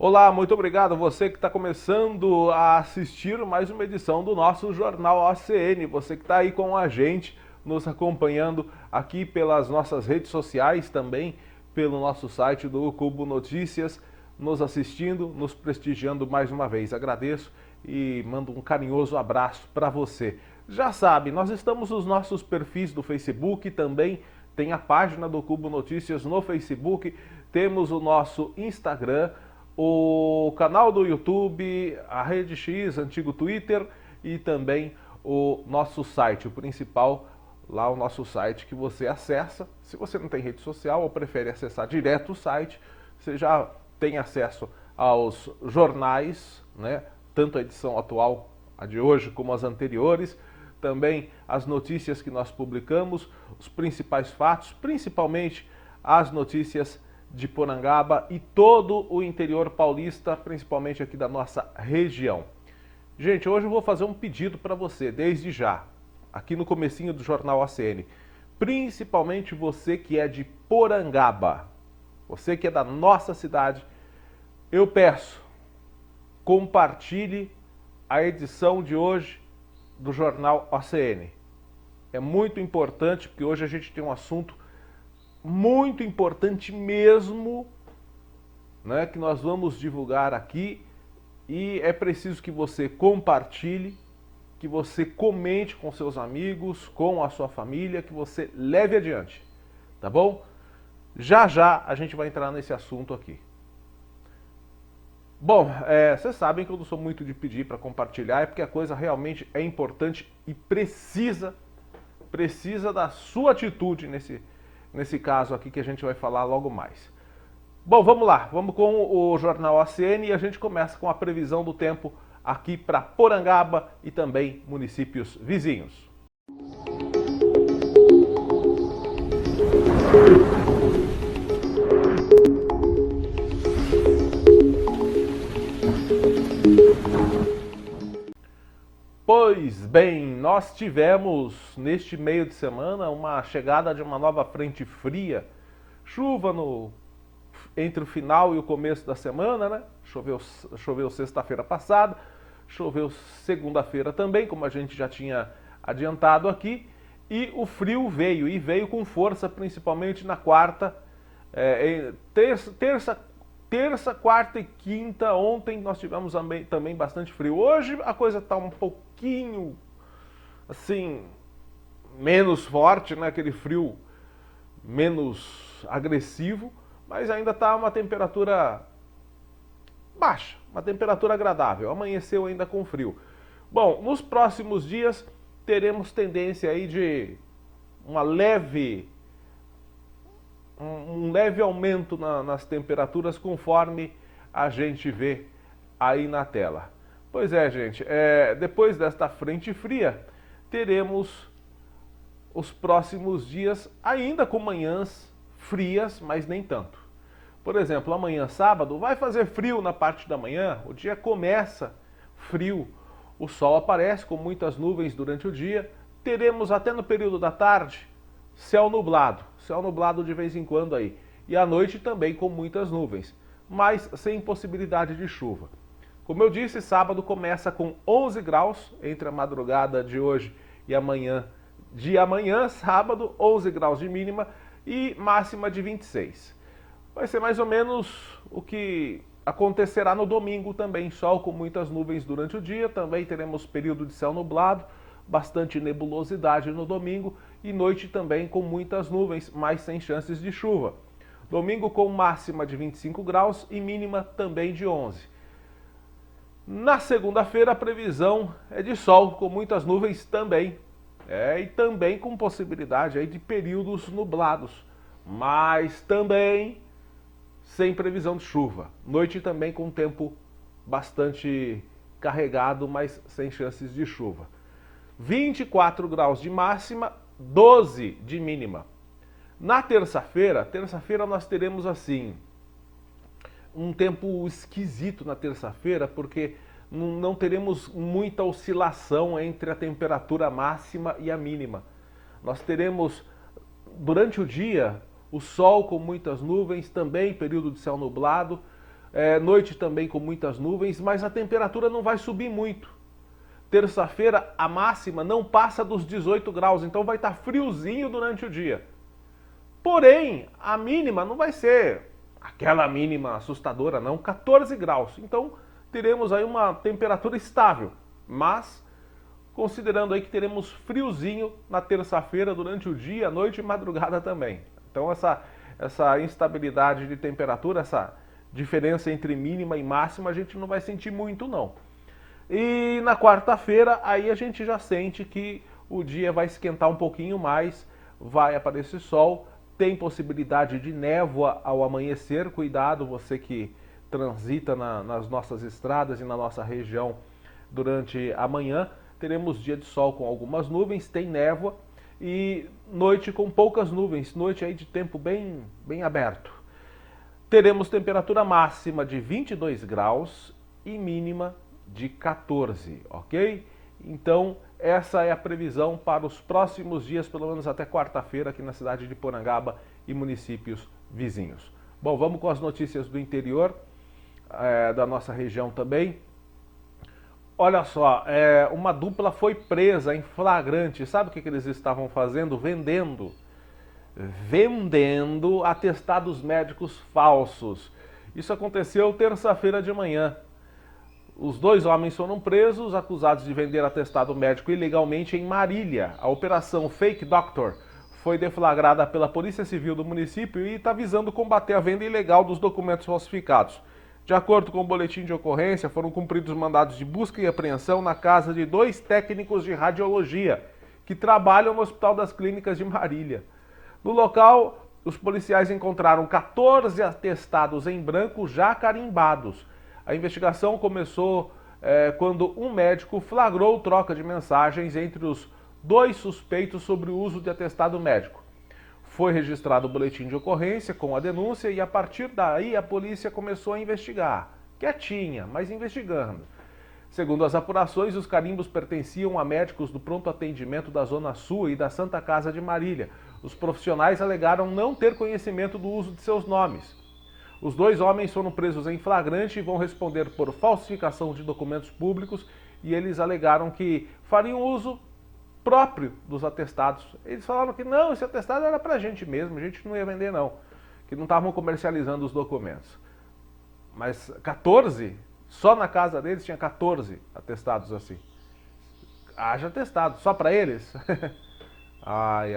Olá, muito obrigado a você que está começando a assistir mais uma edição do nosso Jornal OCN. Você que está aí com a gente, nos acompanhando aqui pelas nossas redes sociais, também pelo nosso site do Cubo Notícias, nos assistindo, nos prestigiando mais uma vez. Agradeço e mando um carinhoso abraço para você. Já sabe, nós estamos nos nossos perfis do Facebook, também tem a página do Cubo Notícias no Facebook, temos o nosso Instagram, o canal do YouTube, a Rede X, antigo Twitter e também o nosso site, o principal, lá o nosso site que você acessa. Se você não tem rede social ou prefere acessar direto o site, você já tem acesso aos jornais, né? Tanto a edição atual, a de hoje, como as anteriores, também as notícias que nós publicamos, os principais fatos, principalmente as notícias de Porangaba e todo o interior paulista, principalmente aqui da nossa região. Gente, hoje eu vou fazer um pedido para você, desde já, aqui no comecinho do Jornal ACN, principalmente você que é de Porangaba, você que é da nossa cidade, eu peço, compartilhe a edição de hoje do Jornal ACN. É muito importante, porque hoje a gente tem um assunto muito importante mesmo, né, que nós vamos divulgar aqui, e é preciso que você compartilhe, que você comente com seus amigos, com a sua família, que você leve adiante, tá bom? Já já a gente vai entrar nesse assunto aqui. Bom, vocês sabem que eu não sou muito de pedir para compartilhar, é porque a coisa realmente é importante e precisa da sua atitude nesse caso aqui que a gente vai falar logo mais. Bom, vamos lá, vamos com o Jornal ACN e a gente começa com a previsão do tempo aqui para Porangaba e também municípios vizinhos. Pois bem, nós tivemos neste meio de semana uma chegada de uma nova frente fria, chuva entre o final e o começo da semana, né? Choveu sexta-feira passada, choveu segunda-feira também, como a gente já tinha adiantado aqui, e o frio veio, e veio com força, principalmente na quarta, terça, quarta e quinta. Ontem nós tivemos também bastante frio. Hoje a coisa está um pouquinho, assim, menos forte, né? Aquele frio menos agressivo, mas ainda está uma temperatura baixa, uma temperatura agradável. Amanheceu ainda com frio. Bom, nos próximos dias teremos tendência aí de um leve aumento nas temperaturas conforme a gente vê aí na tela. Pois é, gente, depois desta frente fria, teremos os próximos dias ainda com manhãs frias, mas nem tanto. Por exemplo, amanhã sábado vai fazer frio na parte da manhã, o dia começa frio, o sol aparece com muitas nuvens durante o dia, teremos até no período da tarde céu nublado de vez em quando aí. E à noite também com muitas nuvens, mas sem possibilidade de chuva. Como eu disse, sábado começa com 11 graus entre a madrugada de hoje e amanhã. Sábado, 11 graus de mínima e máxima de 26. Vai ser mais ou menos o que acontecerá no domingo também. Sol com muitas nuvens durante o dia, também teremos período de céu nublado, bastante nebulosidade no domingo e noite também com muitas nuvens, mas sem chances de chuva. Domingo com máxima de 25 graus e mínima também de 11. Na segunda-feira a previsão é de sol com muitas nuvens também. E também com possibilidade aí de períodos nublados, mas também sem previsão de chuva. Noite também com tempo bastante carregado, mas sem chances de chuva. 24 graus de máxima, 12 de mínima. Na terça-feira nós teremos assim um tempo esquisito na terça-feira, porque não teremos muita oscilação entre a temperatura máxima e a mínima. Nós teremos durante o dia o sol com muitas nuvens, também período de céu nublado, noite também com muitas nuvens, mas a temperatura não vai subir muito. Terça-feira a máxima não passa dos 18 graus, então vai estar friozinho durante o dia. Porém, a mínima não vai ser aquela mínima assustadora não, 14 graus. Então teremos aí uma temperatura estável, mas considerando aí que teremos friozinho na terça-feira durante o dia, noite e madrugada também. Então essa instabilidade de temperatura, essa diferença entre mínima e máxima, a gente não vai sentir muito não. E na quarta-feira, aí a gente já sente que o dia vai esquentar um pouquinho mais, vai aparecer sol, tem possibilidade de névoa ao amanhecer. Cuidado, você que transita nas nossas estradas e na nossa região durante a manhã. Teremos dia de sol com algumas nuvens, tem névoa e noite com poucas nuvens, noite aí de tempo bem aberto. Teremos temperatura máxima de 22 graus e mínima de 14, ok? Então, essa é a previsão para os próximos dias, pelo menos até quarta-feira, aqui na cidade de Porangaba e municípios vizinhos. Bom, vamos com as notícias do interior, da nossa região também. Olha só, uma dupla foi presa em flagrante. Sabe o que eles estavam fazendo? Vendendo atestados médicos falsos. Isso aconteceu terça-feira de manhã. Os dois homens foram presos, acusados de vender atestado médico ilegalmente em Marília. A operação Fake Doctor foi deflagrada pela Polícia Civil do município e está visando combater a venda ilegal dos documentos falsificados. De acordo com o boletim de ocorrência, foram cumpridos mandados de busca e apreensão na casa de 2 técnicos de radiologia que trabalham no Hospital das Clínicas de Marília. No local, os policiais encontraram 14 atestados em branco já carimbados. A investigação começou quando um médico flagrou troca de mensagens entre os 2 suspeitos sobre o uso de atestado médico. Foi registrado o boletim de ocorrência com a denúncia e a partir daí a polícia começou a investigar. Quietinha, mas investigando. Segundo as apurações, os carimbos pertenciam a médicos do pronto atendimento da Zona Sul e da Santa Casa de Marília. Os profissionais alegaram não ter conhecimento do uso de seus nomes. Os 2 homens foram presos em flagrante e vão responder por falsificação de documentos públicos e eles alegaram que fariam uso próprio dos atestados. Eles falaram que não, esse atestado era pra gente mesmo, a gente não ia vender não, que não estavam comercializando os documentos. Mas 14? Só na casa deles tinha 14 atestados assim. Haja atestado, só pra eles? Ai.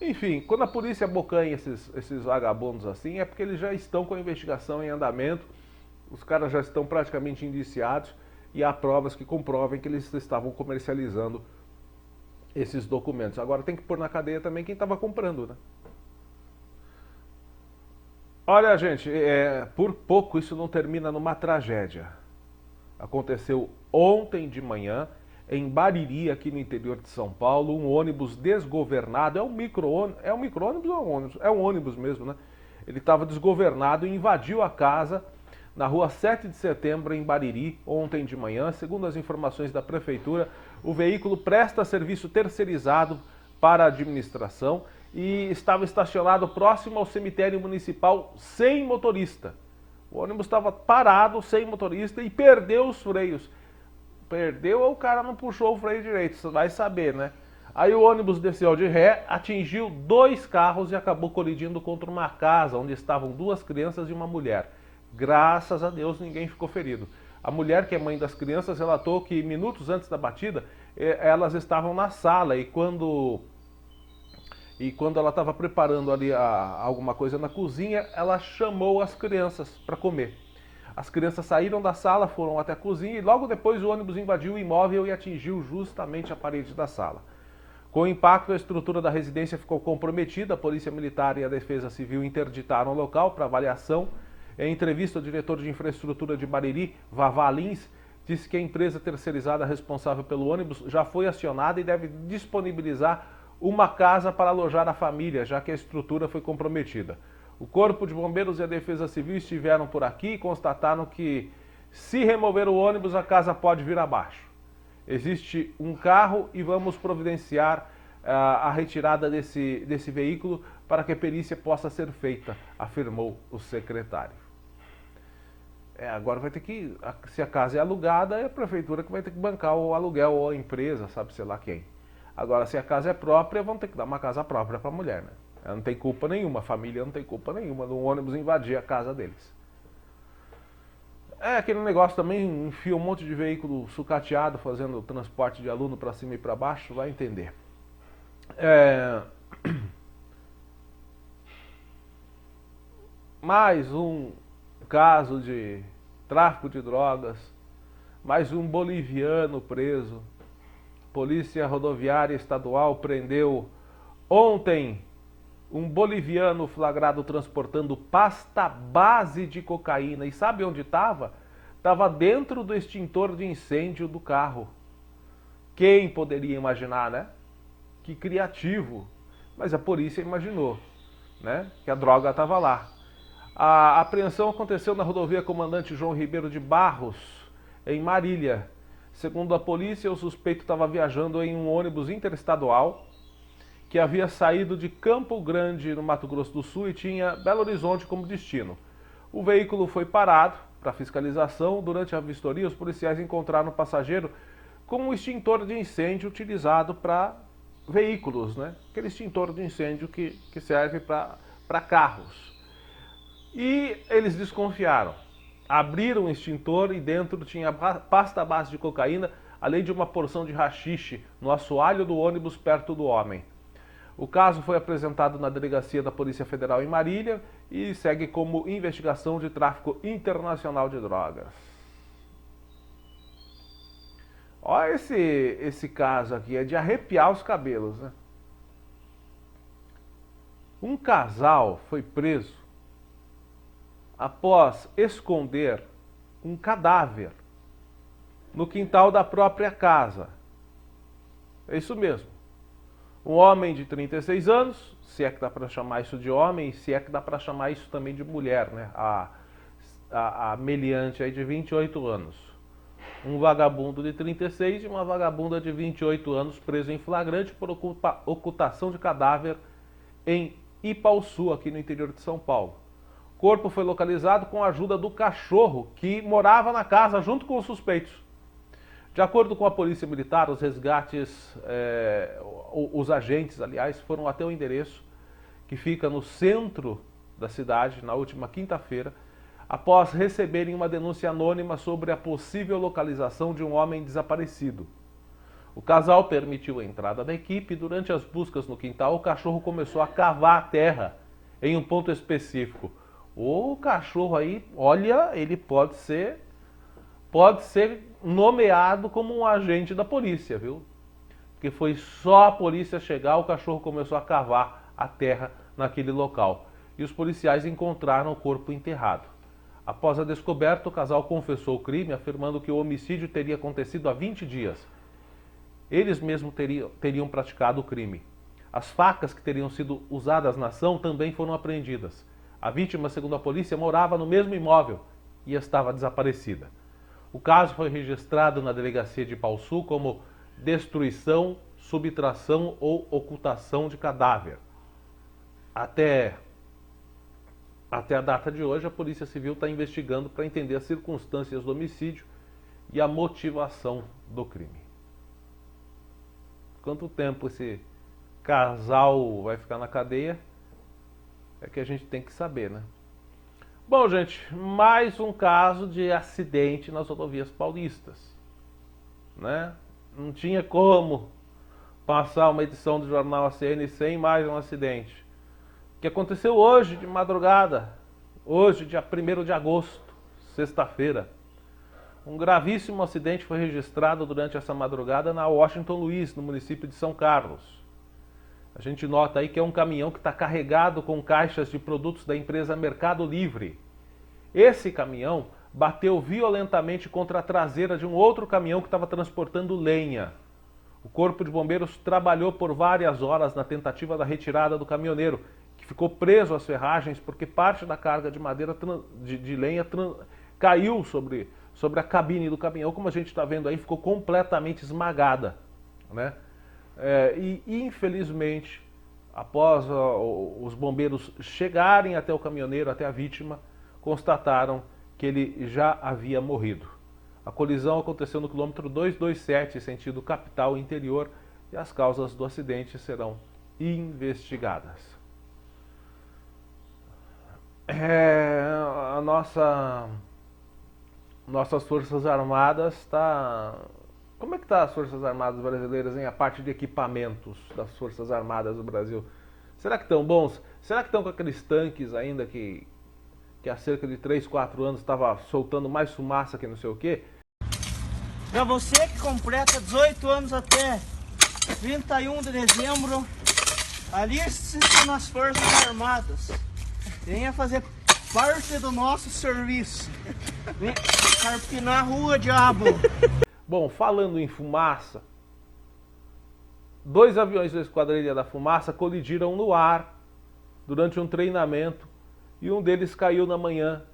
Enfim, quando a polícia abocanha esses vagabundos assim, é porque eles já estão com a investigação em andamento, os caras já estão praticamente indiciados e há provas que comprovem que eles estavam comercializando esses documentos. Agora tem que pôr na cadeia também quem estava comprando, né? Olha, gente, por pouco isso não termina numa tragédia. Aconteceu ontem de manhã, em Bariri, aqui no interior de São Paulo, um ônibus desgovernado, é um micro-ônibus ou é um ônibus? É um ônibus mesmo, né? Ele estava desgovernado e invadiu a casa na rua 7 de setembro, em Bariri, ontem de manhã. Segundo as informações da prefeitura, o veículo presta serviço terceirizado para a administração e estava estacionado próximo ao cemitério municipal sem motorista. O ônibus estava parado, sem motorista, e perdeu os freios. Perdeu ou o cara não puxou o freio direito, você vai saber, né? Aí o ônibus desceu de ré, atingiu 2 carros e acabou colidindo contra uma casa onde estavam 2 crianças e uma mulher. Graças a Deus ninguém ficou ferido. A mulher, que é mãe das crianças, relatou que minutos antes da batida, elas estavam na sala e quando ela estava preparando ali alguma coisa na cozinha, ela chamou as crianças para comer. As crianças saíram da sala, foram até a cozinha e logo depois o ônibus invadiu o imóvel e atingiu justamente a parede da sala. Com o impacto, a estrutura da residência ficou comprometida. A Polícia Militar e a Defesa Civil interditaram o local para avaliação. Em entrevista, o diretor de infraestrutura de Bariri, Vavá Lins, disse que a empresa terceirizada responsável pelo ônibus já foi acionada e deve disponibilizar uma casa para alojar a família, já que a estrutura foi comprometida. O Corpo de Bombeiros e a Defesa Civil estiveram por aqui e constataram que, se remover o ônibus, a casa pode vir abaixo. Existe um carro e vamos providenciar a retirada desse veículo para que a perícia possa ser feita, afirmou o secretário. Agora vai ter que, se a casa é alugada, é a prefeitura que vai ter que bancar o aluguel ou a empresa, sabe, sei lá quem. Agora, se a casa é própria, vão ter que dar uma casa própria para a mulher, né? Ela não tem culpa nenhuma, a família não tem culpa nenhuma do ônibus invadir a casa deles. Aquele negócio também, enfia um monte de veículo sucateado fazendo transporte de aluno para cima e para baixo, vai entender. Mais um caso de tráfico de drogas, mais um boliviano preso. Polícia Rodoviária Estadual prendeu ontem um boliviano flagrado transportando pasta base de cocaína. E sabe onde estava? Estava dentro do extintor de incêndio do carro. Quem poderia imaginar, né? Que criativo. Mas a polícia imaginou, né? Que a droga estava lá. A apreensão aconteceu na rodovia Comandante João Ribeiro de Barros, em Marília. Segundo a polícia, o suspeito estava viajando em um ônibus interestadual que havia saído de Campo Grande, no Mato Grosso do Sul, e tinha Belo Horizonte como destino. O veículo foi parado para fiscalização. Durante a vistoria, os policiais encontraram o passageiro com um extintor de incêndio utilizado para veículos, né? Aquele extintor de incêndio que serve para carros. E eles desconfiaram. Abriram o extintor e dentro tinha pasta base de cocaína, além de uma porção de haxixe no assoalho do ônibus perto do homem. O caso foi apresentado na delegacia da Polícia Federal em Marília e segue como investigação de tráfico internacional de drogas. Olha esse caso aqui, é de arrepiar os cabelos, né? Um casal foi preso após esconder um cadáver no quintal da própria casa. É isso mesmo. Um homem de 36 anos, se é que dá para chamar isso de homem, se é que dá para chamar isso também de mulher, né? A meliante aí de 28 anos. Um vagabundo de 36 e uma vagabunda de 28 anos preso em flagrante por ocultação de cadáver em Ipaussu, aqui no interior de São Paulo. O corpo foi localizado com a ajuda do cachorro que morava na casa junto com os suspeitos. De acordo com a Polícia Militar, os resgates, os agentes, aliás, foram até o endereço que fica no centro da cidade na última quinta-feira, após receberem uma denúncia anônima sobre a possível localização de um homem desaparecido. O casal permitiu a entrada da equipe e durante as buscas no quintal, o cachorro começou a cavar a terra em um ponto específico. O cachorro aí, olha, ele pode ser nomeado como um agente da polícia, viu? Porque foi só a polícia chegar, o cachorro começou a cavar a terra naquele local. E os policiais encontraram o corpo enterrado. Após a descoberta, o casal confessou o crime, afirmando que o homicídio teria acontecido há 20 dias. Eles mesmos teriam praticado o crime. As facas que teriam sido usadas na ação também foram apreendidas. A vítima, segundo a polícia, morava no mesmo imóvel e estava desaparecida. O caso foi registrado na delegacia de Ipaussu como destruição, subtração ou ocultação de cadáver. Até a data de hoje, a Polícia Civil está investigando para entender as circunstâncias do homicídio e a motivação do crime. Quanto tempo esse casal vai ficar na cadeia é que a gente tem que saber, né? Bom, gente, mais um caso de acidente nas rodovias paulistas, né? Não tinha como passar uma edição do Jornal ACN sem mais um acidente. Que aconteceu hoje de madrugada, hoje, dia 1º de agosto, sexta-feira. Um gravíssimo acidente foi registrado durante essa madrugada na Washington Luiz, no município de São Carlos. A gente nota aí que é um caminhão que está carregado com caixas de produtos da empresa Mercado Livre. Esse caminhão bateu violentamente contra a traseira de um outro caminhão que estava transportando lenha. O Corpo de Bombeiros trabalhou por várias horas na tentativa da retirada do caminhoneiro, que ficou preso às ferragens porque parte da carga de madeira de lenha caiu sobre a cabine do caminhão. Como a gente está vendo aí, ficou completamente esmagada, né? E infelizmente, após os bombeiros chegarem até o caminhoneiro, até a vítima, constataram que ele já havia morrido. A colisão aconteceu no quilômetro 227, sentido capital interior, e as causas do acidente serão investigadas. Nossas Forças Armadas Como é que tá as Forças Armadas brasileiras, hein? A parte de equipamentos das Forças Armadas do Brasil. Será que estão bons? Será que estão com aqueles tanques ainda que há cerca de 3, 4 anos estava soltando mais fumaça que não sei o quê? Para você que completa 18 anos até 31 de dezembro, aliste-se nas Forças Armadas. Venha fazer parte do nosso serviço. Venha carpinar a rua, diabo. Bom, falando em fumaça, 2 aviões da Esquadrilha da Fumaça colidiram no ar durante um treinamento e um deles caiu na manhã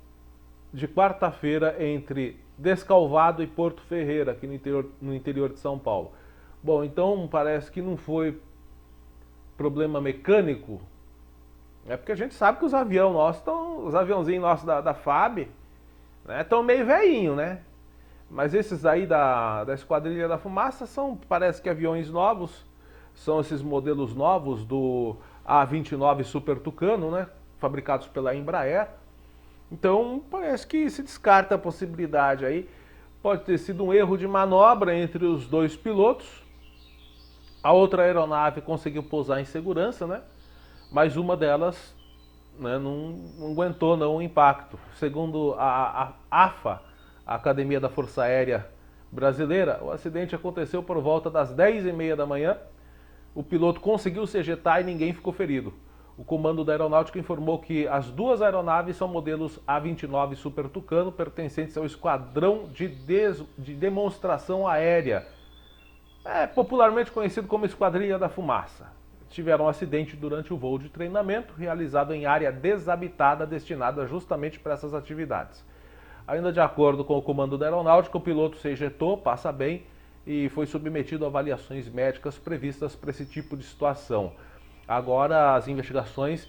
de quarta-feira entre Descalvado e Porto Ferreira, aqui no interior de São Paulo. Bom, então parece que não foi problema mecânico, porque a gente sabe que os aviãozinhos nossos da FAB, estão meio velhinho, né? Mas esses aí da Esquadrilha da Fumaça parece que aviões novos, são esses modelos novos do A-29 Super Tucano, né? Fabricados pela Embraer. Então parece que se descarta a possibilidade aí. Pode ter sido um erro de manobra entre os dois pilotos. A outra aeronave conseguiu pousar em segurança, né? Mas uma delas, né, não aguentou o impacto. Segundo a AFA, a Academia da Força Aérea Brasileira, o acidente aconteceu por volta das 10h30 da manhã. O piloto conseguiu se ejetar e ninguém ficou ferido. O comando da aeronáutica informou que as 2 aeronaves são modelos A-29 Super Tucano, pertencentes ao Esquadrão de Demonstração Aérea, popularmente conhecido como Esquadrilha da Fumaça. Tiveram um acidente durante o voo de treinamento, realizado em área desabitada, destinada justamente para essas atividades. Ainda de acordo com o comando da aeronáutica, o piloto se ejetou, passa bem, e foi submetido a avaliações médicas previstas para esse tipo de situação. Agora as investigações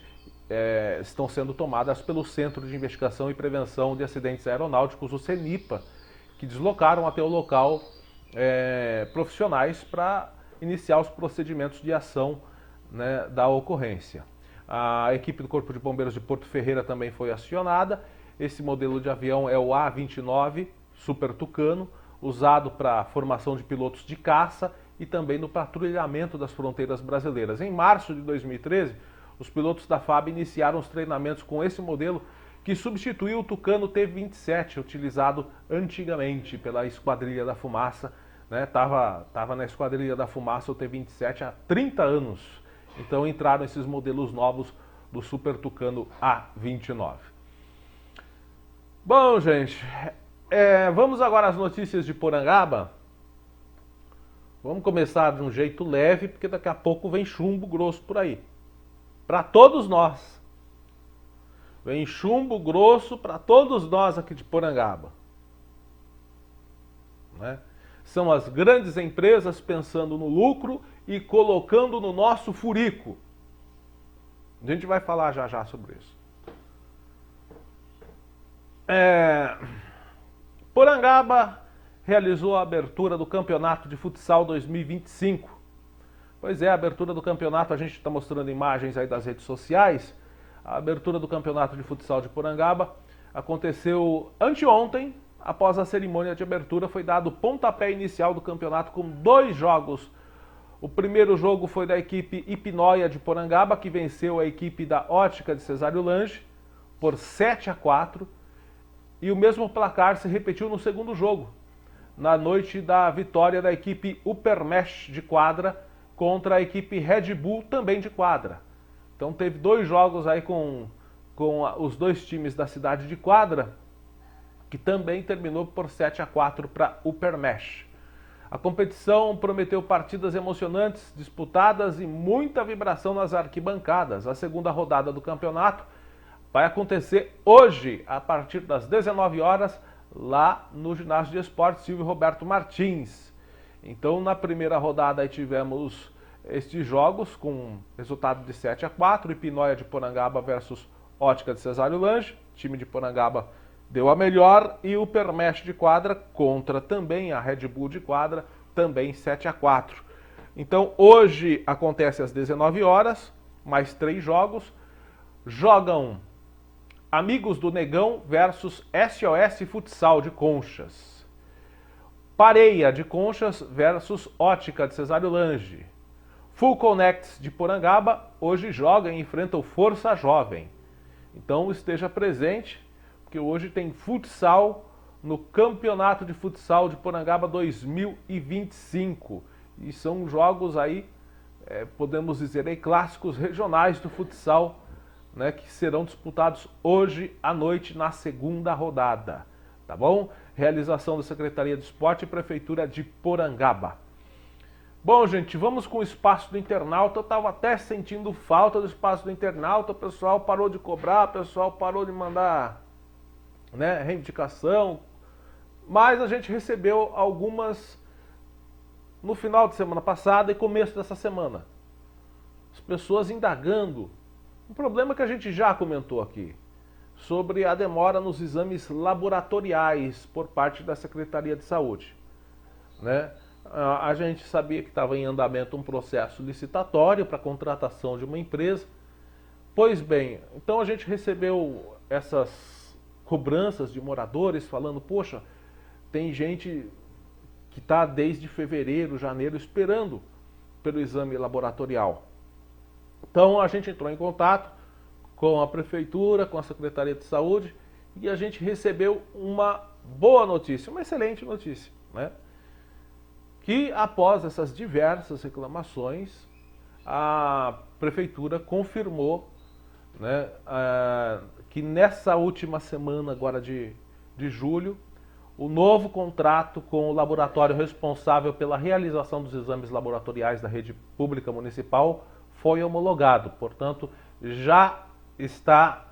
estão sendo tomadas pelo Centro de Investigação e Prevenção de Acidentes Aeronáuticos, o CENIPA, que deslocaram até o local profissionais para iniciar os procedimentos de ação, né, da ocorrência. A equipe do Corpo de Bombeiros de Porto Ferreira também foi acionada. Esse modelo de avião é o A-29 Super Tucano, usado para formação de pilotos de caça e também no patrulhamento das fronteiras brasileiras. Em março de 2013, os pilotos da FAB iniciaram os treinamentos com esse modelo, que substituiu o Tucano T-27, utilizado antigamente pela Esquadrilha da Fumaça. Tava na Esquadrilha da Fumaça o T-27 há 30 anos. Então entraram esses modelos novos do Super Tucano A-29. Bom, gente, vamos agora às notícias de Porangaba. Vamos começar de um jeito leve, porque daqui a pouco vem chumbo grosso por aí. Para todos nós. Vem chumbo grosso para todos nós aqui de Porangaba. Né? São as grandes empresas pensando no lucro e colocando no nosso furico. A gente vai falar já já sobre isso. Porangaba realizou a abertura do Campeonato de Futsal 2025. Pois é, a abertura do campeonato, a gente está mostrando imagens aí das redes sociais. A abertura do Campeonato de Futsal de Porangaba aconteceu anteontem. Após a cerimônia de abertura, foi dado o pontapé inicial do campeonato com 2 jogos. O primeiro jogo foi da equipe Ipinóia de Porangaba, que venceu a equipe da Ótica de Cesário Lange por 7-4. E o mesmo placar se repetiu no segundo jogo, na noite da vitória da equipe Upermesh de quadra contra a equipe Red Bull também de quadra. Então teve 2 jogos aí com os 2 times da cidade de quadra, que também terminou por 7-4 para Upermesh. A competição prometeu partidas emocionantes, disputadas e muita vibração nas arquibancadas. A segunda rodada do campeonato vai acontecer hoje, a partir das 19 horas, lá no Ginásio de Esportes Silvio Roberto Martins. Então, na primeira rodada aí tivemos estes jogos com resultado de 7-4, Ipinóia de Porangaba versus Ótica de Cesário Lange, time de Porangaba deu a melhor, e o Permesh de quadra contra também a Red Bull de quadra, também 7-4. Então hoje acontece às 19 horas, mais 3 jogos. Jogam Amigos do Negão versus SOS Futsal de Conchas. Pareia de Conchas versus Ótica de Cesário Lange. Full Connects de Porangaba hoje joga e enfrenta o Força Jovem. Então esteja presente, porque hoje tem futsal no Campeonato de Futsal de Porangaba 2025. E são jogos aí, podemos dizer aí, clássicos regionais do futsal, né, que serão disputados hoje à noite na segunda rodada. Tá bom? Realização da Secretaria de Esporte e Prefeitura de Porangaba. Bom, gente, vamos com o espaço do internauta. Eu estava até sentindo falta do espaço do internauta. O pessoal parou de cobrar, o pessoal parou de mandar, né, reivindicação. Mas a gente recebeu algumas no final de semana passada e começo dessa semana. As pessoas indagando. Um problema que a gente já comentou aqui, sobre a demora nos exames laboratoriais por parte da Secretaria de Saúde, né? A gente sabia que estava em andamento um processo licitatório para a contratação de uma empresa. Pois bem, então a gente recebeu essas cobranças de moradores falando, poxa, tem gente que está desde fevereiro, janeiro esperando pelo exame laboratorial. Então a gente entrou em contato com a Prefeitura, com a Secretaria de Saúde, e a gente recebeu uma boa notícia, uma excelente notícia, né? Que após essas diversas reclamações, a Prefeitura confirmou, né, que nessa última semana agora de julho, o novo contrato com o laboratório responsável pela realização dos exames laboratoriais da rede pública municipal foi homologado. Portanto, já está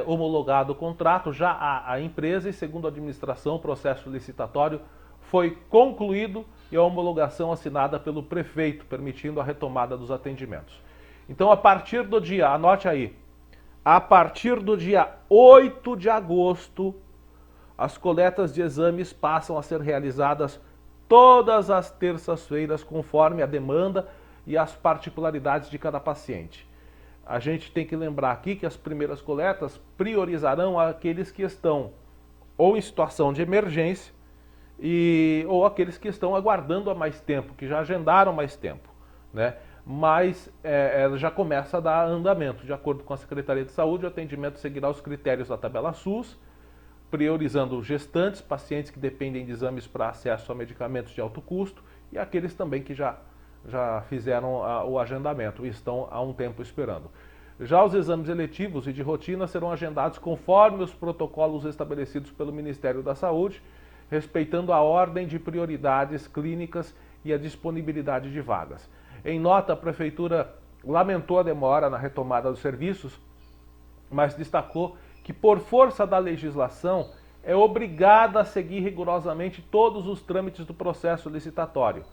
homologado o contrato, já a empresa, e segundo a administração, o processo licitatório foi concluído e a homologação assinada pelo prefeito, permitindo a retomada dos atendimentos. Então, a partir do dia, anote aí, a partir do dia 8 de agosto, as coletas de exames passam a ser realizadas todas as terças-feiras, conforme a demanda e as particularidades de cada paciente. A gente tem que lembrar aqui que as primeiras coletas priorizarão aqueles que estão ou em situação de emergência ou aqueles que estão aguardando há mais tempo, que já agendaram mais tempo, né? Mas ela já começa a dar andamento. De acordo com a Secretaria de Saúde, o atendimento seguirá os critérios da tabela SUS, priorizando gestantes, pacientes que dependem de exames para acesso a medicamentos de alto custo e aqueles também que já fizeram o agendamento e estão há um tempo esperando. Já os exames eletivos e de rotina serão agendados conforme os protocolos estabelecidos pelo Ministério da Saúde, respeitando a ordem de prioridades clínicas e a disponibilidade de vagas. Em nota, a Prefeitura lamentou a demora na retomada dos serviços, mas destacou que, por força da legislação, é obrigada a seguir rigorosamente todos os trâmites do processo licitatório.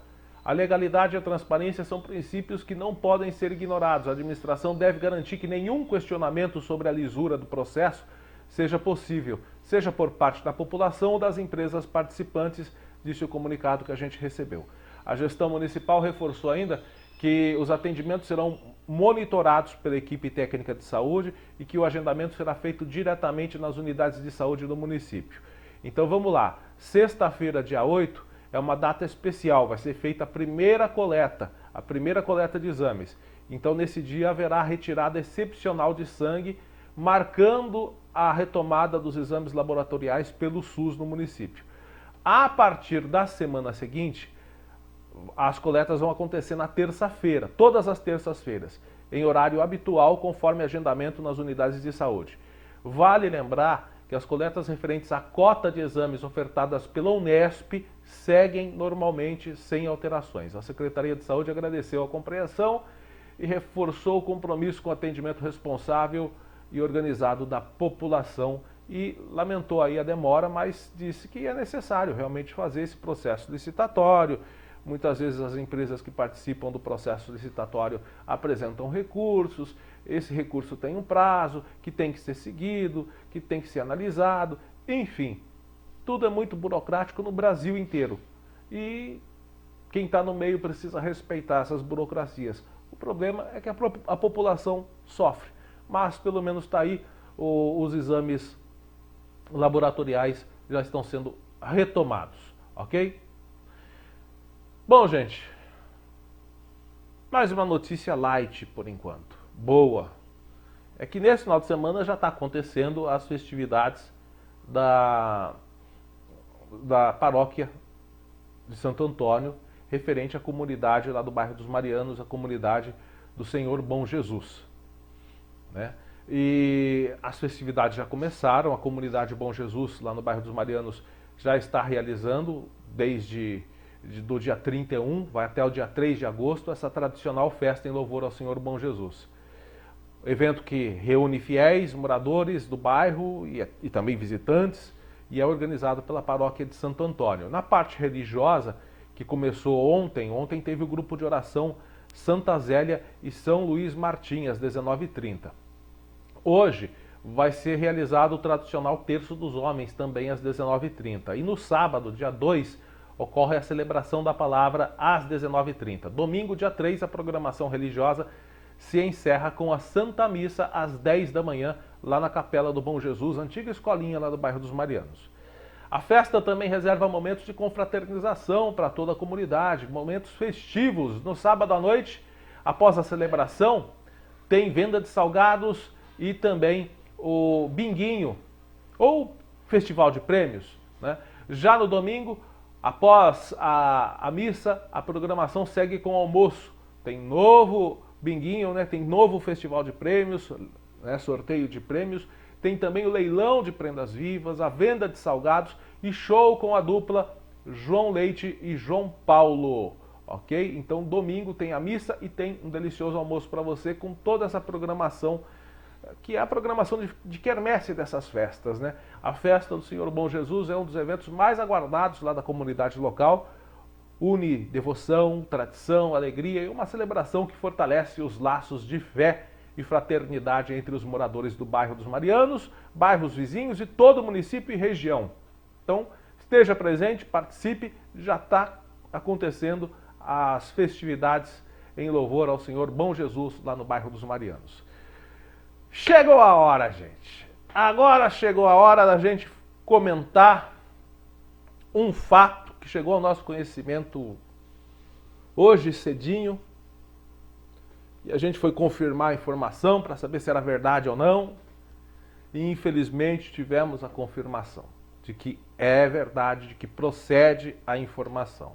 A legalidade e a transparência são princípios que não podem ser ignorados. A administração deve garantir que nenhum questionamento sobre a lisura do processo seja possível, seja por parte da população ou das empresas participantes, disse o comunicado que a gente recebeu. A gestão municipal reforçou ainda que os atendimentos serão monitorados pela equipe técnica de saúde e que o agendamento será feito diretamente nas unidades de saúde do município. Então vamos lá, sexta-feira, dia 8, é uma data especial, vai ser feita a primeira coleta de exames. Então nesse dia haverá retirada excepcional de sangue, marcando a retomada dos exames laboratoriais pelo SUS no município. A partir da semana seguinte, as coletas vão acontecer na terça-feira, todas as terças-feiras, em horário habitual, conforme agendamento nas unidades de saúde. Vale lembrar que as coletas referentes à cota de exames ofertadas pela Unesp seguem normalmente sem alterações. A Secretaria de Saúde agradeceu a compreensão e reforçou o compromisso com o atendimento responsável e organizado da população e lamentou aí a demora, mas disse que é necessário realmente fazer esse processo licitatório. Muitas vezes as empresas que participam do processo licitatório apresentam recursos, esse recurso tem um prazo que tem que ser seguido, que tem que ser analisado, Enfim, tudo é muito burocrático no Brasil inteiro. E quem está no meio precisa respeitar essas burocracias. O problema é que a população sofre. Mas pelo menos está aí, os exames laboratoriais já estão sendo retomados, ok? Bom, gente, mais uma notícia light por enquanto, boa. É que nesse final de semana já está acontecendo as festividades da paróquia de Santo Antônio, referente à comunidade lá do bairro dos Marianos, a comunidade do Senhor Bom Jesus, né? E as festividades já começaram, a comunidade Bom Jesus lá no bairro dos Marianos já está realizando desde do dia 31, vai até o dia 3 de agosto, essa tradicional festa em louvor ao Senhor Bom Jesus. Evento que reúne fiéis, moradores do bairro e também visitantes, e é organizado pela paróquia de Santo Antônio. Na parte religiosa, que começou ontem teve o grupo de oração Santa Zélia e São Luís Martim, às 19h30. Hoje vai ser realizado o tradicional Terço dos Homens, também às 19h30. E no sábado, dia 2, ocorre a celebração da palavra às 19h30. Domingo, dia 3, a programação religiosa se encerra com a Santa Missa às 10 da manhã, lá na Capela do Bom Jesus, antiga escolinha lá do bairro dos Marianos. A festa também reserva momentos de confraternização para toda a comunidade, momentos festivos. No sábado à noite, após a celebração, tem venda de salgados e também o binguinho, ou festival de prêmios, né? Já no domingo, após a missa, a programação segue com o almoço. Tem novo binguinho, né? Tem novo festival de prêmios, né? Sorteio de prêmios. Tem também o leilão de prendas vivas, a venda de salgados e show com a dupla João Leite e João Paulo. Ok? Então domingo tem a missa e tem um delicioso almoço para você com toda essa programação, que é a programação de quermesse dessas festas, né? A festa do Senhor Bom Jesus é um dos eventos mais aguardados lá da comunidade local. Une devoção, tradição, alegria e uma celebração que fortalece os laços de fé e fraternidade entre os moradores do bairro dos Marianos, bairros vizinhos e todo o município e região. Então, esteja presente, participe, já está acontecendo as festividades em louvor ao Senhor Bom Jesus lá no bairro dos Marianos. Chegou a hora, gente. Agora chegou a hora da gente comentar um fato que chegou ao nosso conhecimento hoje cedinho. E a gente foi confirmar a informação para saber se era verdade ou não. E infelizmente tivemos a confirmação de que é verdade, de que procede a informação.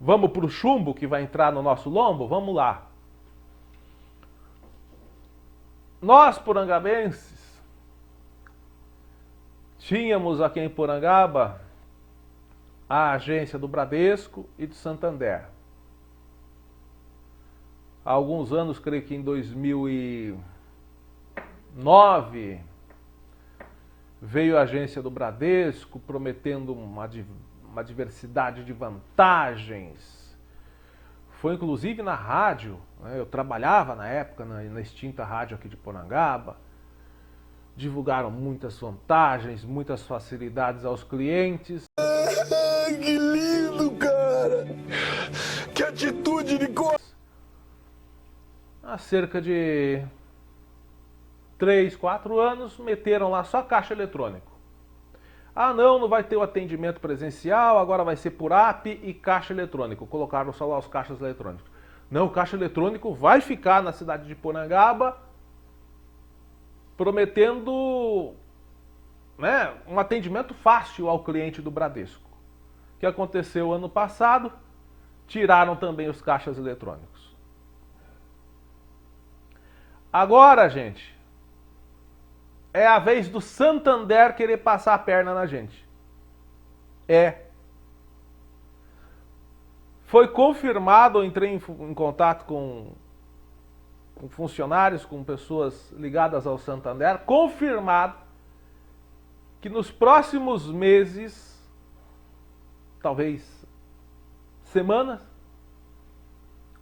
Vamos para o chumbo que vai entrar no nosso lombo? Vamos lá. Nós, porangabenses, tínhamos aqui em Porangaba a agência do Bradesco e do Santander. Há alguns anos, creio que em 2009, veio a agência do Bradesco prometendo uma diversidade de vantagens. Foi inclusive na rádio, né? Eu trabalhava na época na extinta rádio aqui de Porangaba. Divulgaram muitas vantagens, muitas facilidades aos clientes. Que lindo, cara! Que atitude de Há cerca de 3, 4 anos, meteram lá só caixa eletrônico. Ah, não vai ter o atendimento presencial, agora vai ser por app e caixa eletrônico. Colocaram só lá os caixas eletrônicos. Não, o caixa eletrônico vai ficar na cidade de Porangaba, prometendo, né, um atendimento fácil ao cliente do Bradesco. O que aconteceu ano passado? Tiraram também os caixas eletrônicos. Agora, gente, é a vez do Santander querer passar a perna na gente. Foi confirmado, eu entrei em contato com funcionários, com pessoas ligadas ao Santander, confirmado que nos próximos meses, talvez semanas,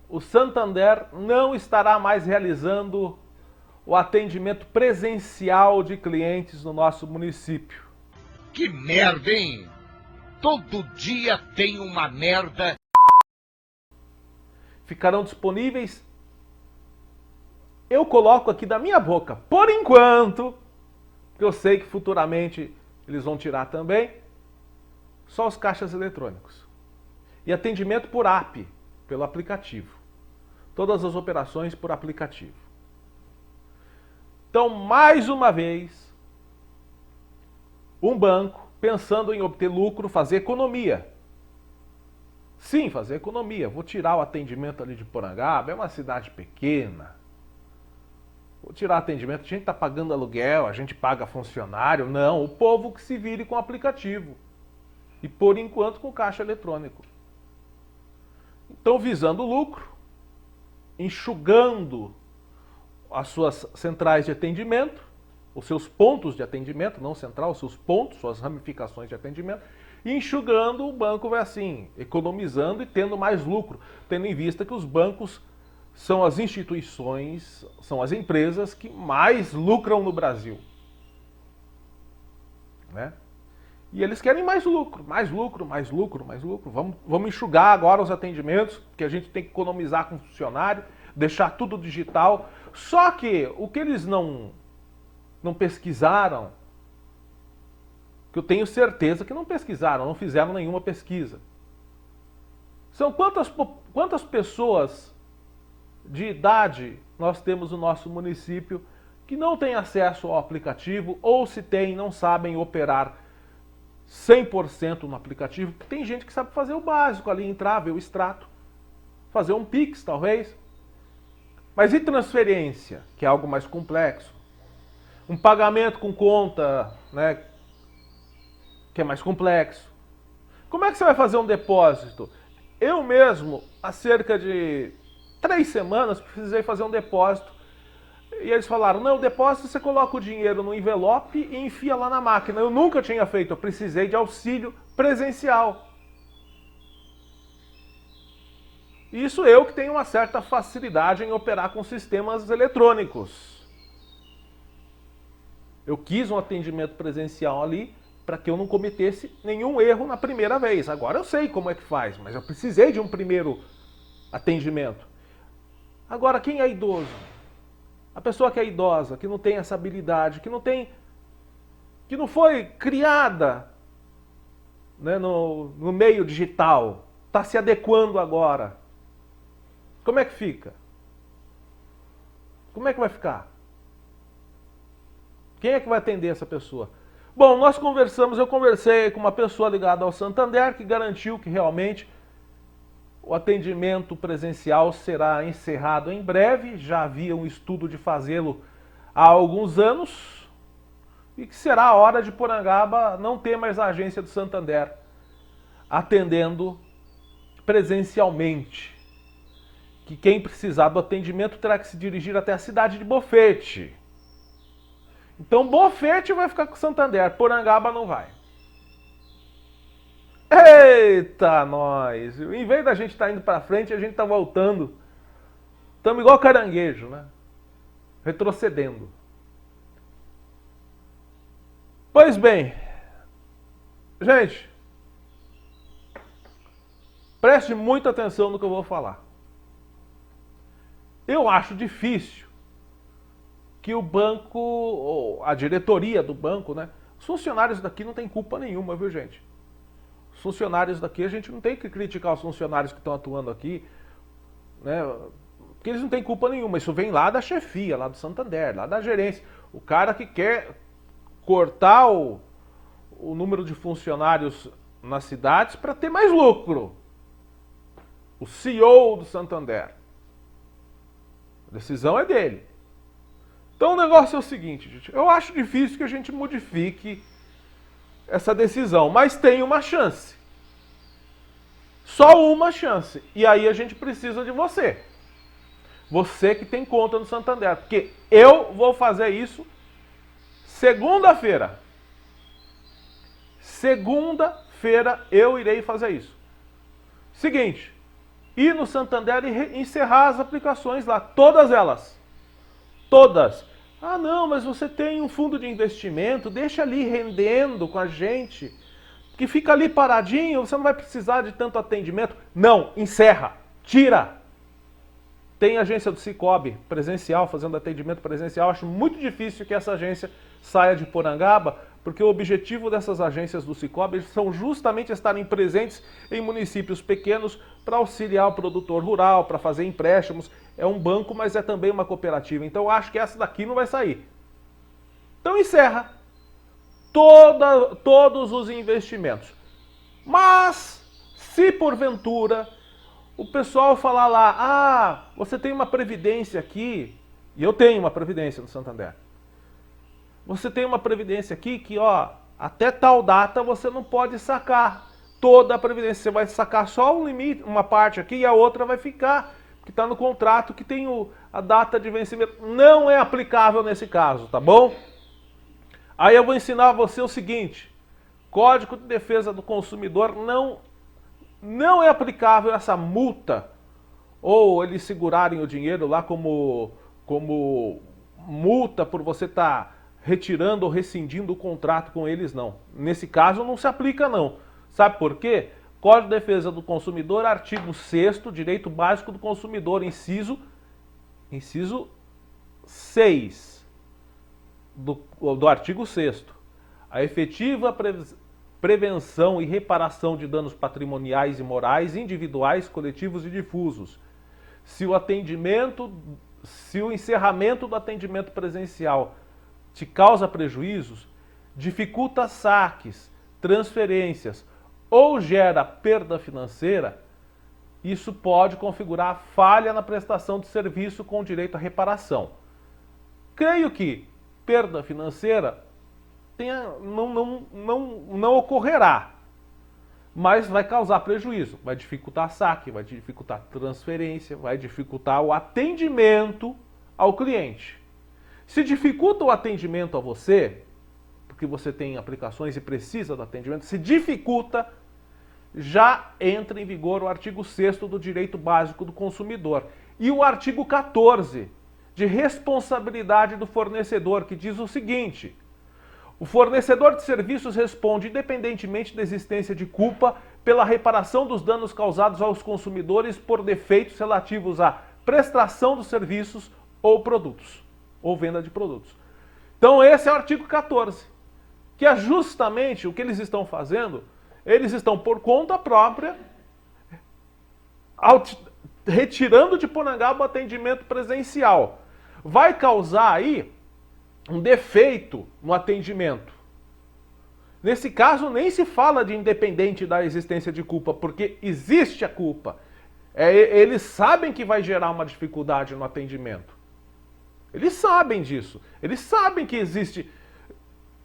o Santander não estará mais realizando o atendimento presencial de clientes no nosso município. Que merda, hein? Todo dia tem uma merda. Ficarão disponíveis, eu coloco aqui da minha boca, por enquanto, porque eu sei que futuramente eles vão tirar também, só os caixas eletrônicos. E atendimento por app, pelo aplicativo. Todas as operações por aplicativo. Então, mais uma vez, um banco pensando em obter lucro, fazer economia. Sim, fazer economia. Vou tirar o atendimento ali de Porangaba, é uma cidade pequena. Vou tirar o atendimento, a gente está pagando aluguel, a gente paga funcionário. Não, o povo que se vire com o aplicativo. E por enquanto com caixa eletrônico. Então, visando o lucro, enxugando as suas centrais de atendimento, os seus pontos de atendimento, não central, os seus pontos, suas ramificações de atendimento, e enxugando, o banco vai assim, economizando e tendo mais lucro, tendo em vista que os bancos são as instituições, são as empresas que mais lucram no Brasil. Né? E eles querem mais lucro, mais lucro, mais lucro, mais lucro. Vamos enxugar agora os atendimentos, porque a gente tem que economizar com o funcionário, deixar tudo digital. Só que o que eles não pesquisaram, que eu tenho certeza que não pesquisaram, não fizeram nenhuma pesquisa. São quantas pessoas de idade nós temos no nosso município que não têm acesso ao aplicativo, ou se tem, não sabem operar 100% no aplicativo, porque tem gente que sabe fazer o básico ali, entrar, ver o extrato, fazer um Pix talvez. Mas e transferência, que é algo mais complexo? Um pagamento com conta, né, que é mais complexo. Como é que você vai fazer um depósito? Eu mesmo, há cerca de 3 semanas, precisei fazer um depósito. E eles falaram, não, o depósito você coloca o dinheiro no envelope e enfia lá na máquina. Eu nunca tinha feito, eu precisei de auxílio presencial. Isso eu que tenho uma certa facilidade em operar com sistemas eletrônicos. Eu quis um atendimento presencial ali para que eu não cometesse nenhum erro na primeira vez. Agora eu sei como é que faz, mas eu precisei de um primeiro atendimento. Agora, quem é idoso? A pessoa que é idosa, que não tem essa habilidade, que não foi criada, né, no meio digital, está se adequando agora. Como é que fica? Como é que vai ficar? Quem é que vai atender essa pessoa? Bom, eu conversei com uma pessoa ligada ao Santander que garantiu que realmente o atendimento presencial será encerrado em breve. Já havia um estudo de fazê-lo há alguns anos e que será a hora de Porangaba não ter mais a agência do Santander atendendo presencialmente. Que quem precisar do atendimento terá que se dirigir até a cidade de Bofete. Então Bofete vai ficar com o Santander, Porangaba não vai. Eita, nós! Em vez da gente estar indo para frente, a gente está voltando. Estamos igual caranguejo, né? Retrocedendo. Pois bem, gente, preste muita atenção no que eu vou falar. Eu acho difícil que o banco, ou a diretoria do banco, né? Os funcionários daqui não têm culpa nenhuma, viu, gente? Os funcionários daqui, a gente não tem que criticar os funcionários que estão atuando aqui, né? Porque eles não têm culpa nenhuma. Isso vem lá da chefia, lá do Santander, lá da gerência. O cara que quer cortar o número de funcionários nas cidades para ter mais lucro. O CEO do Santander. A decisão é dele. Então o negócio é o seguinte, gente. Eu acho difícil que a gente modifique essa decisão, mas tem uma chance. Só uma chance. E aí a gente precisa de você. Você que tem conta no Santander. Porque eu vou fazer isso segunda-feira. Segunda-feira eu irei fazer isso. Seguinte. Ir no Santander e encerrar as aplicações lá. Todas elas. Todas. Ah, não, mas você tem um fundo de investimento, deixa ali rendendo com a gente, que fica ali paradinho, você não vai precisar de tanto atendimento. Não, encerra, tira. Tem agência do Cicobi presencial, fazendo atendimento presencial. Acho muito difícil que essa agência saia de Porangaba, porque o objetivo dessas agências do Cicobi são justamente estarem presentes em municípios pequenos para auxiliar o produtor rural, para fazer empréstimos. É um banco, mas é também uma cooperativa. Então eu acho que essa daqui não vai sair. Então encerra todos os investimentos. Mas, se porventura o pessoal falar lá, ah, você tem uma previdência aqui, e eu tenho uma previdência no Santander. Você tem uma previdência aqui que, ó, até tal data você não pode sacar toda a previdência. Você vai sacar só um limite, uma parte aqui e a outra vai ficar, que está no contrato, que tem a data de vencimento. Não é aplicável nesse caso, tá bom? Aí eu vou ensinar a você o seguinte, Código de Defesa do Consumidor não é aplicável essa multa, ou eles segurarem o dinheiro lá como multa por você estar retirando ou rescindindo o contrato com eles, não. Nesse caso não se aplica, não. Sabe por quê? Código de Defesa do Consumidor, artigo 6º, Direito Básico do Consumidor, inciso 6 do artigo 6º. A efetiva prevenção e reparação de danos patrimoniais e morais, individuais, coletivos e difusos. Se o encerramento do atendimento presencial te causa prejuízos, dificulta saques, transferências ou gera perda financeira, isso pode configurar falha na prestação de serviço com direito à reparação. Creio que perda financeira não ocorrerá, mas vai causar prejuízo, vai dificultar saque, vai dificultar transferência, vai dificultar o atendimento ao cliente. Se dificulta o atendimento a você, porque você tem aplicações e precisa do atendimento, se dificulta, já entra em vigor o artigo 6º do Direito Básico do Consumidor e o artigo 14 de responsabilidade do fornecedor, que diz o seguinte: o fornecedor de serviços responde independentemente da existência de culpa pela reparação dos danos causados aos consumidores por defeitos relativos à prestação dos serviços ou produtos, ou venda de produtos. Então esse é o artigo 14, que é justamente o que eles estão fazendo. Eles estão por conta própria retirando de Porangaba o atendimento presencial. Vai causar aí um defeito no atendimento. Nesse caso, nem se fala de independente da existência de culpa, porque existe a culpa. Eles sabem que vai gerar uma dificuldade no atendimento. Eles sabem disso. Eles sabem que existe...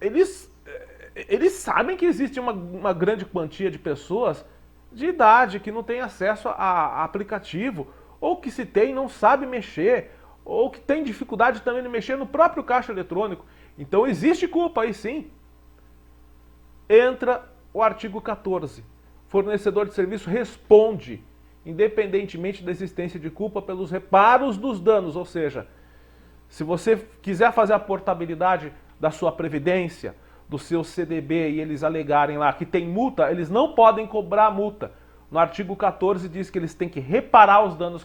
Eles sabem que existe uma grande quantia de pessoas de idade que não tem acesso a aplicativo, ou que se tem não sabe mexer, ou que tem dificuldade também de mexer no próprio caixa eletrônico. Então existe culpa aí sim. Entra o artigo 14. Fornecedor de serviço responde, independentemente da existência de culpa, pelos reparos dos danos. Ou seja, se você quiser fazer a portabilidade da sua previdência, do seu CDB, e eles alegarem lá que tem multa, eles não podem cobrar multa. No artigo 14 diz que eles têm que reparar os danos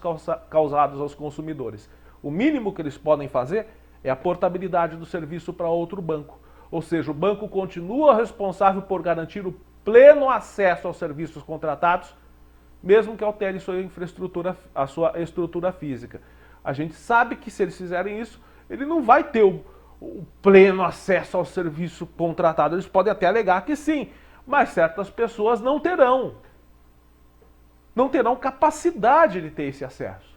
causados aos consumidores. O mínimo que eles podem fazer é a portabilidade do serviço para outro banco. Ou seja, o banco continua responsável por garantir o pleno acesso aos serviços contratados, mesmo que altere a sua estrutura física. A gente sabe que se eles fizerem isso, ele não vai ter o pleno acesso ao serviço contratado. Eles podem até alegar que sim, mas certas pessoas não terão. Não terão capacidade de ter esse acesso.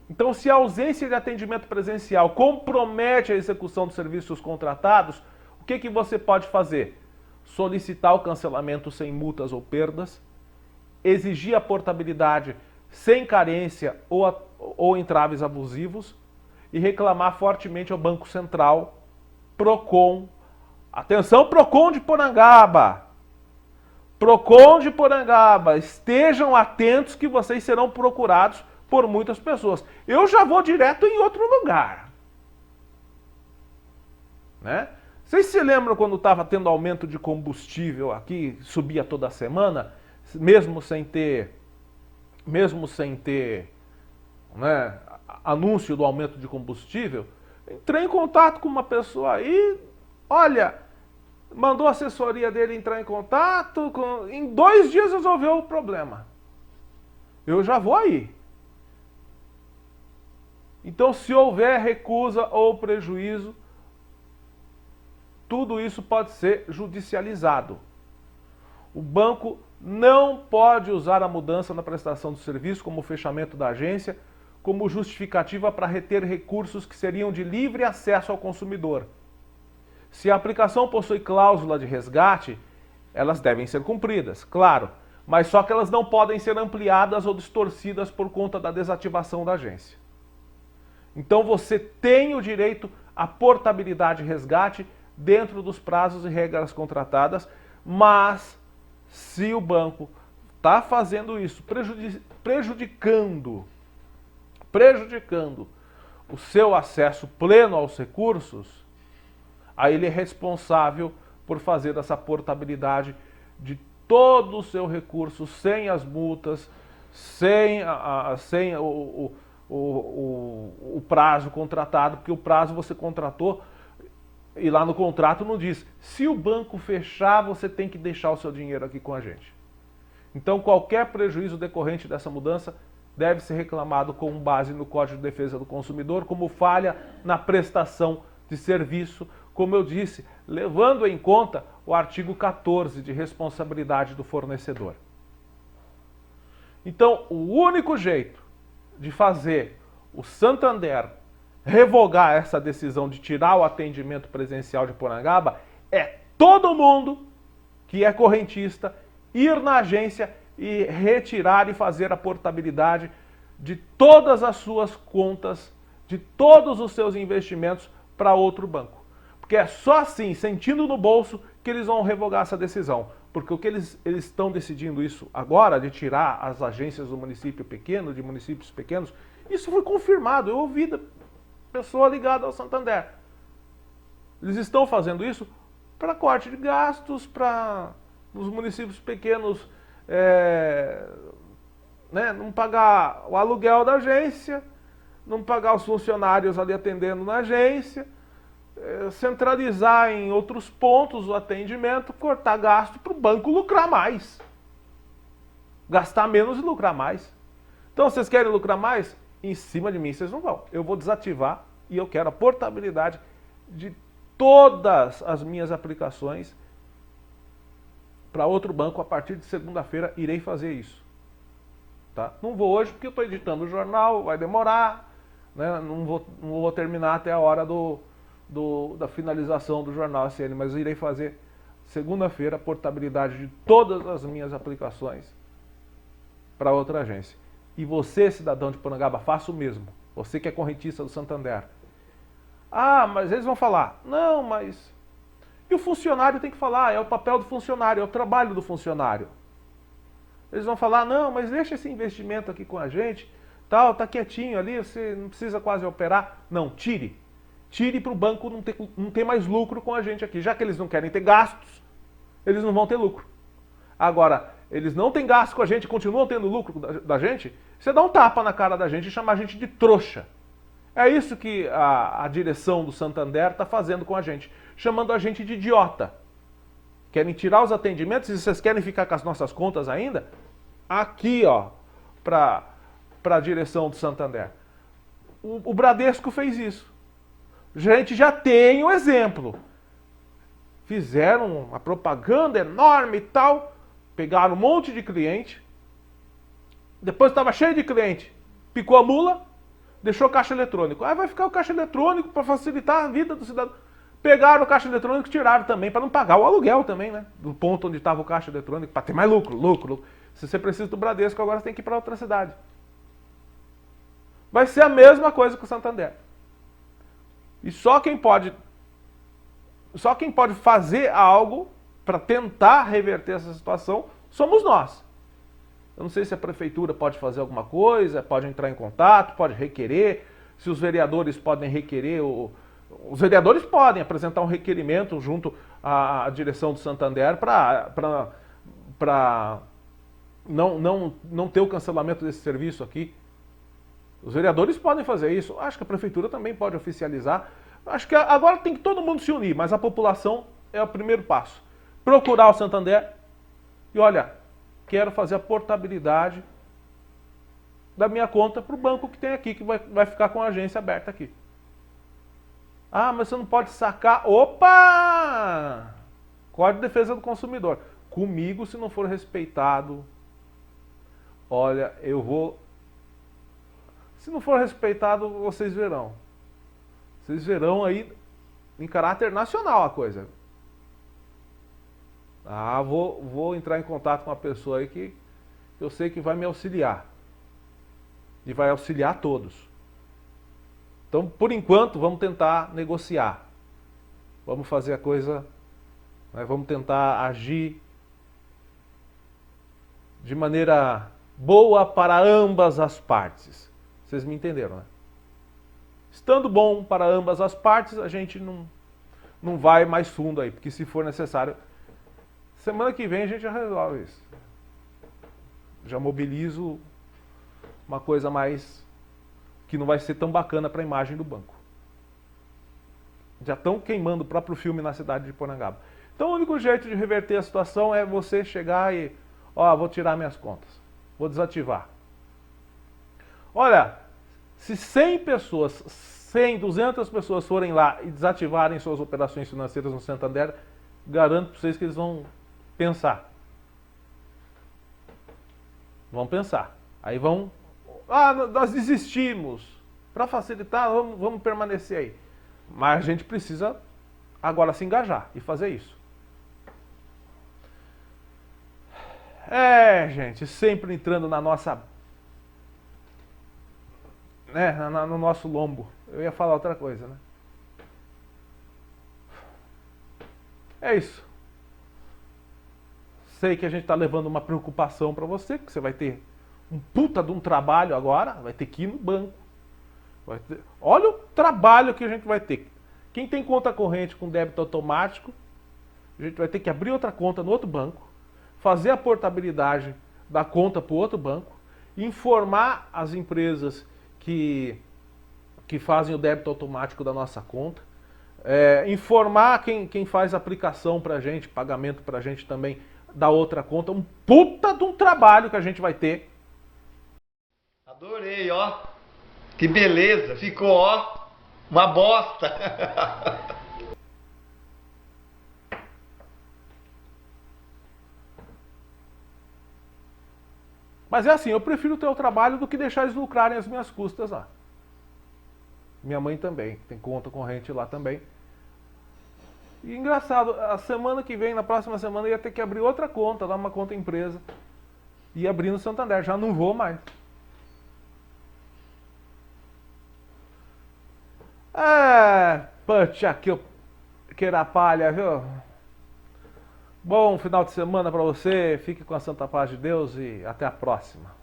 Então, se a ausência de atendimento presencial compromete a execução dos serviços contratados, o que você pode fazer? Solicitar o cancelamento sem multas ou perdas, exigir a portabilidade sem carência ou entraves abusivos e reclamar fortemente ao Banco Central, PROCON. Atenção, PROCON de Porangaba! PROCON de Porangaba, estejam atentos que vocês serão procurados por muitas pessoas. Eu já vou direto em outro lugar. né? Vocês se lembram quando estava tendo aumento de combustível aqui, subia toda semana, mesmo sem ter, né, anúncio do aumento de combustível? Entrei em contato com uma pessoa aí, olha, mandou a assessoria dele entrar em contato, em 2 dias resolveu o problema. Eu já vou aí. Então, se houver recusa ou prejuízo, tudo isso pode ser judicializado. O banco não pode usar a mudança na prestação do serviço como fechamento da agência como justificativa para reter recursos que seriam de livre acesso ao consumidor. Se a aplicação possui cláusula de resgate, elas devem ser cumpridas, claro, mas só que elas não podem ser ampliadas ou distorcidas por conta da desativação da agência. Então você tem o direito à portabilidade e resgate dentro dos prazos e regras contratadas, mas se o banco está fazendo isso, prejudicando o seu acesso pleno aos recursos, aí ele é responsável por fazer essa portabilidade de todo o seu recurso, sem as multas, sem o prazo contratado, porque o prazo você contratou e lá no contrato não diz, se o banco fechar, você tem que deixar o seu dinheiro aqui com a gente. Então qualquer prejuízo decorrente dessa mudança deve ser reclamado com base no Código de Defesa do Consumidor, como falha na prestação de serviço, como eu disse, levando em conta o artigo 14 de responsabilidade do fornecedor. Então, o único jeito de fazer o Santander revogar essa decisão de tirar o atendimento presencial de Porangaba é todo mundo que é correntista ir na agência e retirar e fazer a portabilidade de todas as suas contas, de todos os seus investimentos para outro banco. Porque é só assim, sentindo no bolso, que eles vão revogar essa decisão. Porque o que eles estão decidindo isso agora, de tirar as agências do município pequeno, de municípios pequenos, isso foi confirmado. Eu ouvi da pessoa ligada ao Santander. Eles estão fazendo isso para corte de gastos, para os municípios pequenos não pagar o aluguel da agência, não pagar os funcionários ali atendendo na agência, centralizar em outros pontos o atendimento, cortar gasto para o banco lucrar mais. Gastar menos e lucrar mais. Então, vocês querem lucrar mais? Em cima de mim vocês não vão. Eu vou desativar e eu quero a portabilidade de todas as minhas aplicações para outro banco. A partir de segunda-feira irei fazer isso. Tá? Não vou hoje porque eu estou editando o jornal, vai demorar, né? Não vou terminar até a hora da finalização do jornal SN, mas eu irei fazer segunda-feira a portabilidade de todas as minhas aplicações para outra agência. E você, cidadão de Porangaba, faça o mesmo. Você que é correntista do Santander. Ah, mas eles vão falar, não, mas... E o funcionário tem que falar, é o papel do funcionário, é o trabalho do funcionário. Eles vão falar, não, mas deixa esse investimento aqui com a gente, tal, tá quietinho ali, você não precisa quase operar. Não, tire. Tire para o banco não ter mais lucro com a gente aqui. Já que eles não querem ter gastos, eles não vão ter lucro. Agora, eles não têm gasto com a gente, continuam tendo lucro da gente, você dá um tapa na cara da gente e chama a gente de trouxa. É isso que a direção do Santander está fazendo com a gente, chamando a gente de idiota. Querem tirar os atendimentos e vocês querem ficar com as nossas contas ainda? Aqui, ó, para a direção do Santander. O Bradesco fez isso. A gente já tem o exemplo. Fizeram uma propaganda enorme e tal, pegaram um monte de cliente, depois estava cheio de cliente, picou a mula, deixou o caixa eletrônico. Aí vai ficar o caixa eletrônico para facilitar a vida do cidadão. Pegaram o caixa eletrônico e tiraram também, para não pagar o aluguel também, né? Do ponto onde estava o caixa eletrônico, para ter mais lucro. Se você precisa do Bradesco, agora você tem que ir para outra cidade. Vai ser a mesma coisa com o Santander. E só quem pode fazer algo para tentar reverter essa situação somos nós. Eu não sei se a prefeitura pode fazer alguma coisa, pode entrar em contato, pode requerer, se os vereadores podem requerer Os vereadores podem apresentar um requerimento junto à direção do Santander para não ter o cancelamento desse serviço aqui. Os vereadores podem fazer isso. Acho que a prefeitura também pode oficializar. Acho que agora tem que todo mundo se unir, mas a população é o primeiro passo. Procurar o Santander e olha, quero fazer a portabilidade da minha conta para o banco que tem aqui, que vai ficar com a agência aberta aqui. Ah, mas você não pode sacar. Opa! Código de Defesa do Consumidor. Comigo, se não for respeitado, olha, eu vou... Se não for respeitado, vocês verão. Vocês verão aí em caráter nacional a coisa. Ah, vou entrar em contato com uma pessoa aí que eu sei que vai me auxiliar. E vai auxiliar todos. Então, por enquanto, vamos tentar negociar. Vamos fazer a coisa... Né, vamos tentar agir de maneira boa para ambas as partes. Vocês me entenderam, né? Estando bom para ambas as partes, a gente não vai mais fundo aí, porque se for necessário, semana que vem a gente já resolve isso. Já mobilizo uma coisa mais que não vai ser tão bacana para a imagem do banco. Já estão queimando o próprio filme na cidade de Porangaba. Então o único jeito de reverter a situação é você chegar e, ó, vou tirar minhas contas, vou desativar. Olha, se 100 pessoas, 100, 200 pessoas forem lá e desativarem suas operações financeiras no Santander, garanto para vocês que eles vão pensar. Vão pensar. Aí vão... Ah, nós desistimos. Para facilitar, vamos permanecer aí. Mas a gente precisa agora se engajar e fazer isso. É, gente, sempre entrando na nossa... Né, no nosso lombo. Eu ia falar outra coisa, né? É isso. Sei que a gente está levando uma preocupação para você, que você vai ter um puta de um trabalho agora, vai ter que ir no banco. Olha o trabalho que a gente vai ter. Quem tem conta corrente com débito automático, a gente vai ter que abrir outra conta no outro banco, fazer a portabilidade da conta para o outro banco, informar as empresas que fazem o débito automático da nossa conta, informar quem faz aplicação para a gente, pagamento para a gente também da outra conta. Um puta de um trabalho que a gente vai ter. Adorei, ó. Que beleza. Ficou, ó, uma bosta. Mas é assim, eu prefiro ter o trabalho do que deixar eles lucrarem as minhas custas lá. Minha mãe também, tem conta corrente lá também. E engraçado, a semana que vem, na próxima semana, eu ia ter que abrir outra conta, lá uma conta empresa. E abrir no Santander, já não vou mais. Puxa, que era palha, viu? Bom final de semana para você, fique com a santa paz de Deus e até a próxima.